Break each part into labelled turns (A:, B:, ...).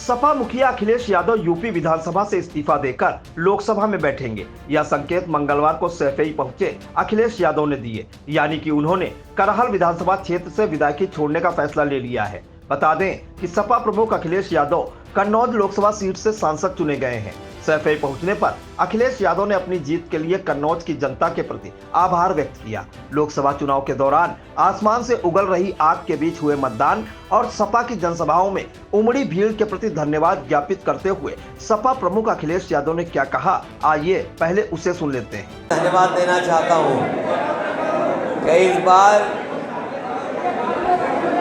A: सपा मुखिया अखिलेश यादव यूपी विधानसभा से इस्तीफा देकर लोकसभा में बैठेंगे। यह संकेत मंगलवार को सैफई पहुंचे अखिलेश यादव ने दिए, यानी कि उन्होंने करहल विधानसभा क्षेत्र से विधायकी छोड़ने का फैसला ले लिया है। बता दें कि सपा प्रमुख अखिलेश यादव कन्नौज लोकसभा सीट से सांसद चुने गए हैं। सैफई पहुंचने पर अखिलेश यादव ने अपनी जीत के लिए कन्नौज की जनता के प्रति आभार व्यक्त किया। लोकसभा चुनाव के दौरान आसमान से उगल रही आग के बीच हुए मतदान और सपा की जनसभाओं में उमड़ी भीड़ के प्रति धन्यवाद ज्ञापित करते हुए सपा प्रमुख अखिलेश यादव ने क्या कहा, आइए पहले उसे सुन लेते हैं।
B: धन्यवाद देना चाहता हूँ कि इस बार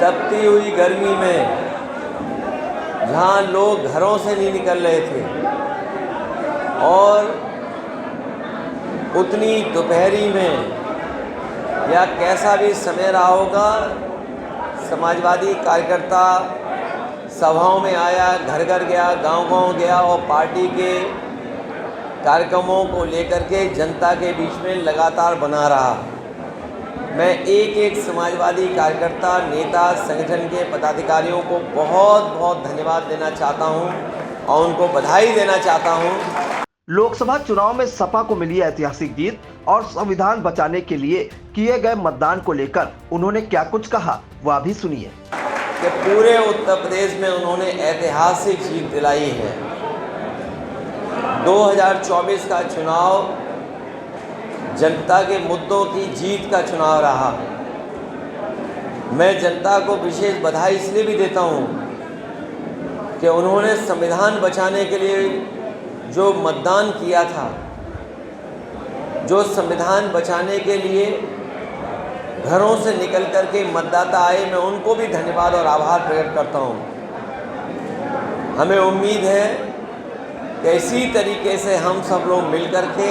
B: तपती हुई गर्मी में जहाँ लोग घरों से नहीं निकल रहे थे और उतनी दोपहरी में या कैसा भी समय रहा होगा, समाजवादी कार्यकर्ता सभाओं में आया, घर घर गया, गांव-गांव गया और पार्टी के कार्यक्रमों को लेकर के जनता के बीच में लगातार बना रहा। मैं एक एक समाजवादी कार्यकर्ता, नेता, संगठन के पदाधिकारियों को बहुत बहुत धन्यवाद देना चाहता हूं और उनको बधाई देना चाहता हूं।
A: लोकसभा चुनाव में सपा को मिली ऐतिहासिक जीत और संविधान बचाने के लिए किए गए मतदान को लेकर उन्होंने क्या कुछ कहा, वह भी सुनिए।
B: कि पूरे उत्तर प्रदेश में उन्होंने ऐतिहासिक जीत दिलाई है। 2024 का चुनाव जनता के मुद्दों की जीत का चुनाव रहा। मैं जनता को विशेष बधाई इसलिए भी देता हूं कि उन्होंने संविधान बचाने के लिए जो मतदान किया था, जो संविधान बचाने के लिए घरों से निकल कर के मतदाता आए, मैं उनको भी धन्यवाद और आभार प्रकट करता हूं। हमें उम्मीद है कि इसी तरीके से हम सब लोग मिलकर के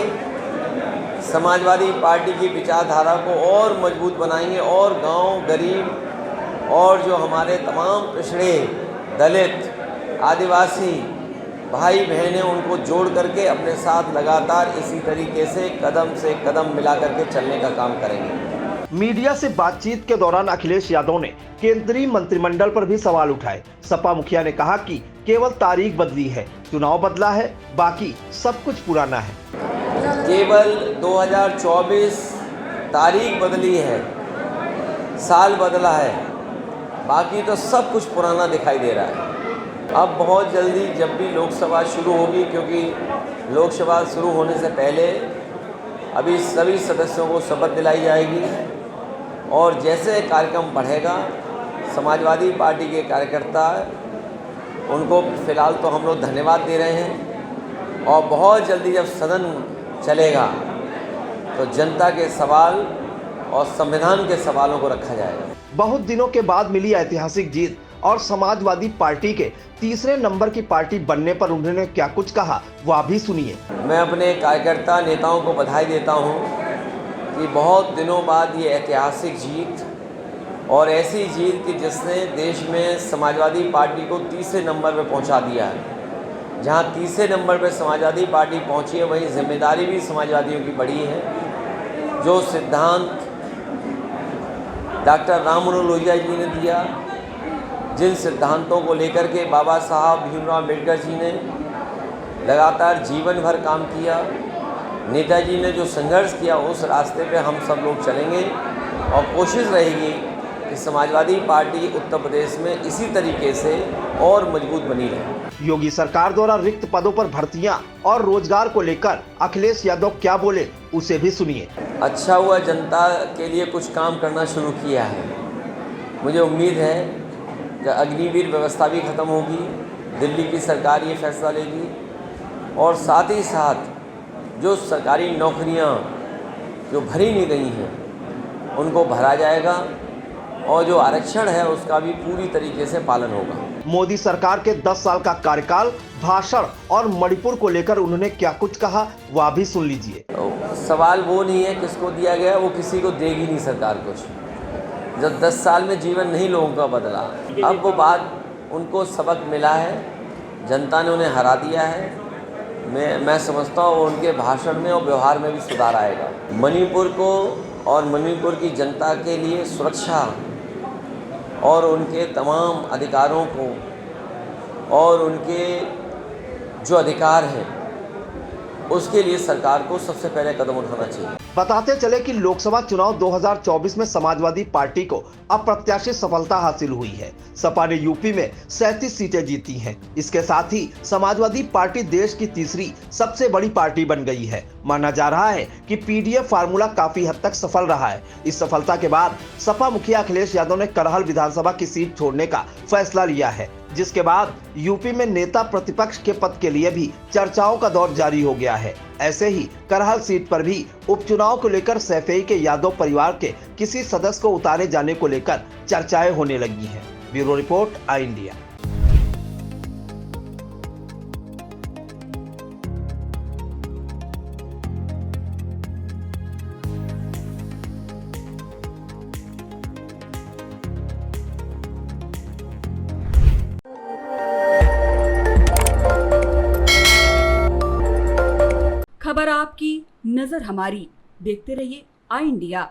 B: समाजवादी पार्टी की विचारधारा को और मजबूत बनाएंगे और गांव, गरीब और जो हमारे तमाम पिछड़े, दलित, आदिवासी भाई बहनें, उनको जोड़ करके अपने साथ लगातार इसी तरीके से कदम मिला करके चलने का काम करेंगे।
A: मीडिया से बातचीत के दौरान अखिलेश यादव ने केंद्रीय मंत्रिमंडल पर भी सवाल उठाए। सपा मुखिया ने कहा कि केवल तारीख बदली है, चुनाव बदला है, बाकी सब कुछ पुराना है।
B: केवल 2024 तारीख बदली है, साल बदला है, बाकी तो सब कुछ पुराना दिखाई दे रहा है। अब बहुत जल्दी जब भी लोकसभा शुरू होगी, क्योंकि लोकसभा शुरू होने से पहले अभी सभी सदस्यों को शपथ दिलाई जाएगी और जैसे कार्यक्रम बढ़ेगा, समाजवादी पार्टी के कार्यकर्ता, उनको फ़िलहाल तो हम लोग धन्यवाद दे रहे हैं और बहुत जल्दी जब सदन चलेगा तो जनता के सवाल और संविधान के सवालों को रखा जाएगा।
A: बहुत दिनों के बाद मिली ऐतिहासिक जीत और समाजवादी पार्टी के तीसरे नंबर की पार्टी बनने पर उन्होंने क्या कुछ कहा, वह भी सुनिए।
B: मैं अपने कार्यकर्ता नेताओं को बधाई देता हूं कि बहुत दिनों बाद ये ऐतिहासिक जीत और ऐसी जीत कि जिसने देश में समाजवादी पार्टी को तीसरे नंबर पर पहुंचा दिया है। जहां तीसरे नंबर पर समाजवादी पार्टी पहुंची है, वहीं जिम्मेदारी भी समाजवादियों की बड़ी है। जो सिद्धांत डॉक्टर राम मनोहर लोहिया जी ने दिया, जिन सिद्धांतों को लेकर के बाबा साहब भीमराव अम्बेडकर जी ने लगातार जीवन भर काम किया, नेताजी ने जो संघर्ष किया, उस रास्ते पे हम सब लोग चलेंगे और कोशिश रहेगी कि समाजवादी पार्टी उत्तर प्रदेश में इसी तरीके से और मजबूत बनी रहे।
A: योगी सरकार द्वारा रिक्त पदों पर भर्तियां और रोजगार को लेकर अखिलेश यादव क्या बोले, उसे भी सुनिए।
B: अच्छा हुआ जनता के लिए कुछ काम करना शुरू किया है। मुझे उम्मीद है कि अग्निवीर व्यवस्था भी ख़त्म होगी, दिल्ली की सरकार ये फैसला लेगी और साथ ही साथ जो सरकारी नौकरियां जो भरी नहीं गई हैं उनको भरा जाएगा और जो आरक्षण है उसका भी पूरी तरीके से पालन होगा।
A: मोदी सरकार के 10 साल का कार्यकाल, भाषण और मणिपुर को लेकर उन्होंने क्या कुछ कहा, वह भी सुन लीजिए।
B: सवाल वो नहीं है किसको दिया गया, वो किसी को देगी नहीं सरकार कुछ। जब 10 साल में जीवन नहीं लोगों का बदला, अब वो बात उनको सबक मिला है, जनता ने उन्हें हरा दिया है। मैं समझता हूँ उनके भाषण में और व्यवहार में भी सुधार आएगा। मणिपुर को और मणिपुर की जनता के लिए सुरक्षा और उनके तमाम अधिकारों को और उनके जो अधिकार हैं उसके लिए सरकार को सबसे पहले कदम उठाना चाहिए।
A: बताते चले कि लोकसभा चुनाव 2024 में समाजवादी पार्टी को अप्रत्याशित सफलता हासिल हुई है। सपा ने यूपी में 37 सीटें जीती हैं। इसके साथ ही समाजवादी पार्टी देश की तीसरी सबसे बड़ी पार्टी बन गई है। माना जा रहा है कि पीडीएफ फार्मूला काफी हद तक सफल रहा है। इस सफलता के बाद सपा मुखिया अखिलेश यादव ने करहल विधानसभा की सीट छोड़ने का फैसला लिया है, जिसके बाद यूपी में नेता प्रतिपक्ष के पद के लिए भी चर्चाओं का दौर जारी हो गया है। ऐसे ही करहल सीट पर भी उपचुनाव को लेकर सैफई के यादव परिवार के किसी सदस्य को उतारे जाने को लेकर चर्चाएं होने लगी हैं। ब्यूरो रिपोर्ट, आई इंडिया।
C: खबर आपकी, नजर हमारी। देखते रहिए आई इंडिया।